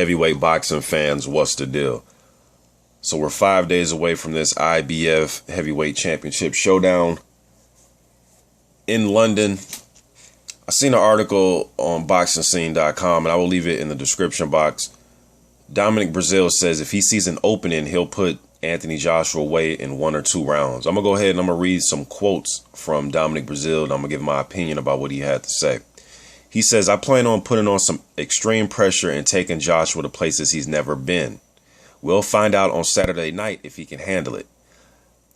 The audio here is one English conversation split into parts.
Heavyweight boxing fans, what's the deal? So we're 5 days away from this IBF Heavyweight Championship showdown in London. I seen an article on BoxingScene.com, and I will leave it in the description box. Dominic Breazeale says if he sees an opening, he'll put Anthony Joshua away in 1 or 2 rounds. I'm going to go ahead and I'm going to read some quotes from Dominic Breazeale, and I'm going to give my opinion about what he had to say. He says, I plan on putting on some extreme pressure and taking Joshua to places he's never been. We'll find out on Saturday night if he can handle it.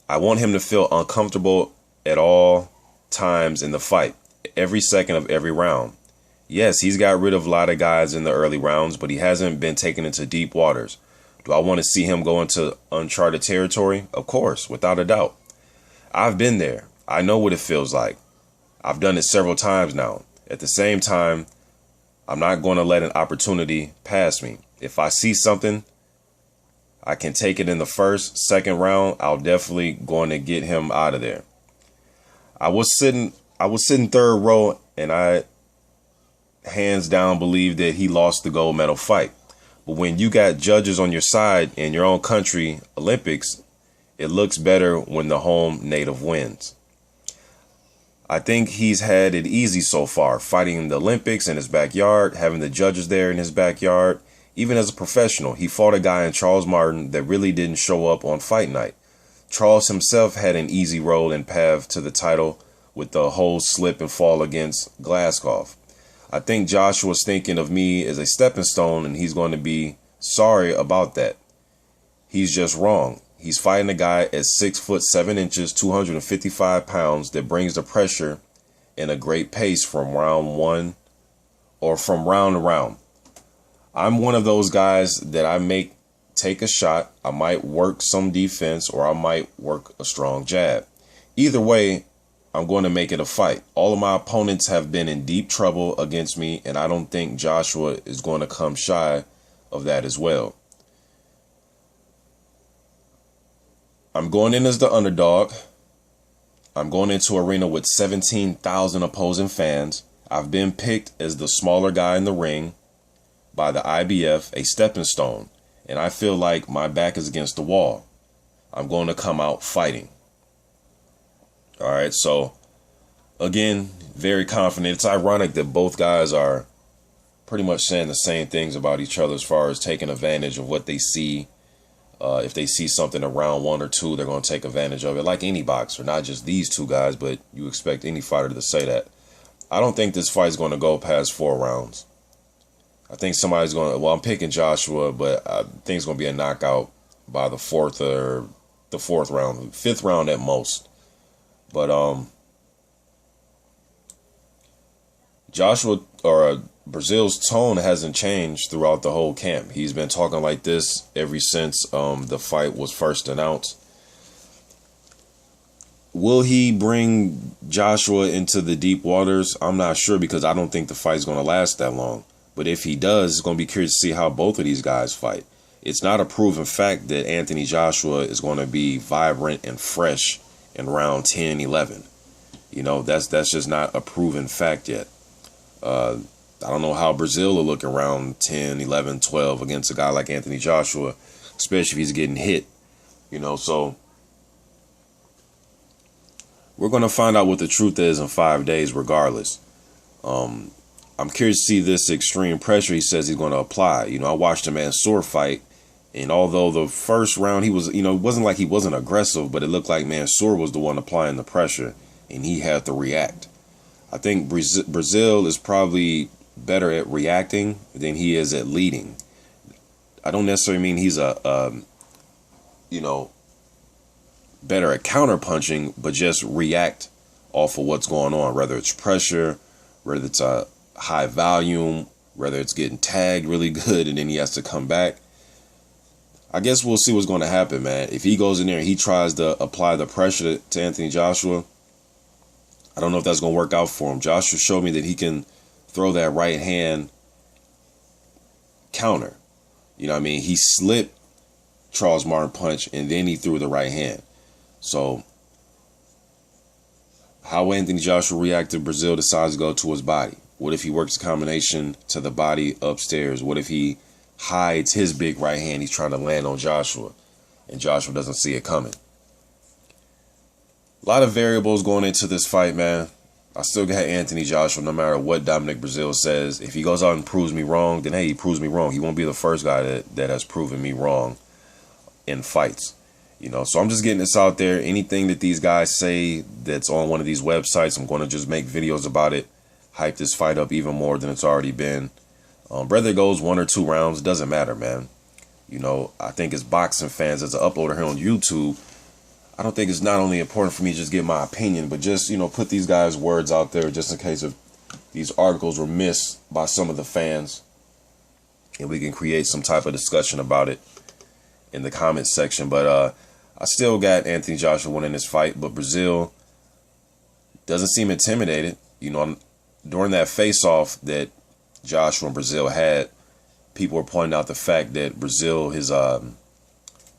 I want him to feel uncomfortable at all times in the fight, every second of every round. Yes, he's got rid of a lot of guys in the early rounds, but he hasn't been taken into deep waters. Do I want to see him go into uncharted territory? Of course, without a doubt. I've been there. I know what it feels like. I've done it several times now. At the same time, I'm not going to let an opportunity pass me. If I see something, I can take it in the first, second round. I'll definitely going to get him out of there. I was sitting third row, and I hands down believe that he lost the gold medal fight. But when you got judges on your side in your own country, Olympics, it looks better when the home native wins. I think he's had it easy so far, fighting in the Olympics in his backyard, having the judges there in his backyard. Even as a professional, he fought a guy in Charles Martin that really didn't show up on fight night. Charles himself had an easy road and path to the title with the whole slip and fall against Glasgow. I think Joshua's thinking of me as a stepping stone, and he's going to be sorry about that. He's just wrong. He's fighting a guy at 6'7", 255 pounds that brings the pressure in a great pace from round one or from round to round. I'm one of those guys that take a shot. I might work some defense or I might work a strong jab. Either way, I'm going to make it a fight. All of my opponents have been in deep trouble against me, and I don't think Joshua is going to come shy of that as well. I'm going in as the underdog. I'm going into arena with 17,000 opposing fans. I've been picked as the smaller guy in the ring by the IBF, a stepping stone, and I feel like my back is against the wall. I'm going to come out fighting. All right, so again, very confident. It's ironic that both guys are pretty much saying the same things about each other as far as taking advantage of what they see. If they see something in round 1 or 2, they're going to take advantage of it, like any boxer, not just these two guys, but you expect any fighter to say that. I don't think this fight is going to go past 4 rounds. I think somebody's going to, well, I'm picking Joshua, but I think it's going to be a knockout by the 4th or the 4th round, 5th round at most. But Joshua or Breazeale's tone hasn't changed throughout the whole camp. He's been talking like this ever since the fight was first announced. Will he bring Joshua into the deep waters? I'm not sure, because I don't think the fight's going to last that long. But if he does, it's going to be curious to see how both of these guys fight. It's not a proven fact that Anthony Joshua is going to be vibrant and fresh in round 10, 11. You know, that's just not a proven fact yet. I don't know how Breazeale will look around 10, 11, 12 against a guy like Anthony Joshua, especially if he's getting hit. You know, so we're going to find out what the truth is in 5 days regardless. I'm curious to see this extreme pressure he says he's going to apply. You know, I watched a Mansour fight, and although the first round he was, you know, it wasn't like he wasn't aggressive, but it looked like Mansour was the one applying the pressure, and he had to react. I think Breazeale is probably better at reacting than he is at leading. I don't necessarily mean he's you know, better at counterpunching, but just react off of what's going on, whether it's pressure, whether it's a high volume, whether it's getting tagged really good and then he has to come back. I guess we'll see what's going to happen, man. If he goes in there and he tries to apply the pressure to Anthony Joshua, I don't know if that's going to work out for him. Joshua showed me that he can throw that right hand counter. You know what I mean? He slipped Charles Martin punch and then he threw the right hand. So how will Anthony Joshua react if Breazeale decides to go to his body? What if he works a combination to the body upstairs? What if he hides his big right hand he's trying to land on Joshua, and Joshua doesn't see it coming. A lot of variables going into this fight, man. I still got Anthony Joshua no matter what Dominic Breazeale says. If he goes out and proves me wrong, then hey, he proves me wrong. He won't be the first guy that has proven me wrong in fights. You know, so I'm just getting this out there. Anything that these guys say that's on one of these websites, I'm going to just make videos about it, hype this fight up even more than it's already been. Whether it goes 1 or 2 rounds, doesn't matter, man. You know, I think as boxing fans, as an uploader here on YouTube, I don't think it's not only important for me to just give my opinion, but just, you know, put these guys' words out there just in case if these articles were missed by some of the fans, and we can create some type of discussion about it in the comments section. But I still got Anthony Joshua winning this fight, but Breazeale doesn't seem intimidated. You know, during that face-off that Joshua and Breazeale had, people were pointing out the fact that Breazeale,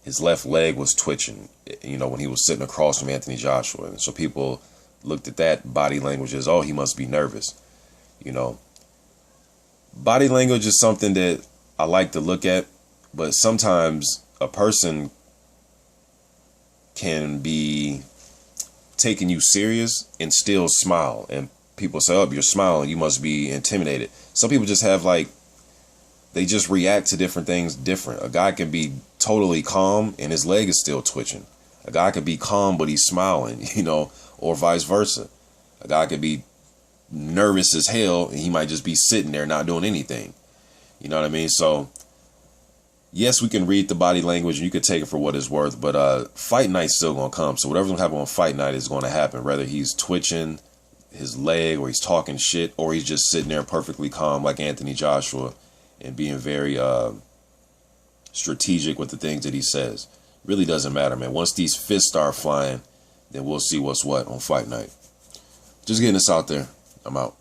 his left leg was twitching, you know, when he was sitting across from Anthony Joshua. And so people looked at that body language as, oh, he must be nervous. You know, body language is something that I like to look at, but sometimes a person can be taking you serious and still smile. And people say, oh, you're smiling, you must be intimidated. Some people just have like, they just react to different things different. A guy can be totally calm and his leg is still twitching. A guy could be calm but he's smiling, you know, or vice versa. A guy could be nervous as hell and he might just be sitting there not doing anything. You know what I mean? So yes, we can read the body language and you could take it for what it's worth, but fight night's still gonna come. So whatever's gonna happen on fight night is gonna happen, whether he's twitching his leg or he's talking shit or he's just sitting there perfectly calm like Anthony Joshua and being very strategic with the things that he says. Really doesn't matter, man. Once these fists start flying, then we'll see what's what on fight night. Just getting this out there. I'm out.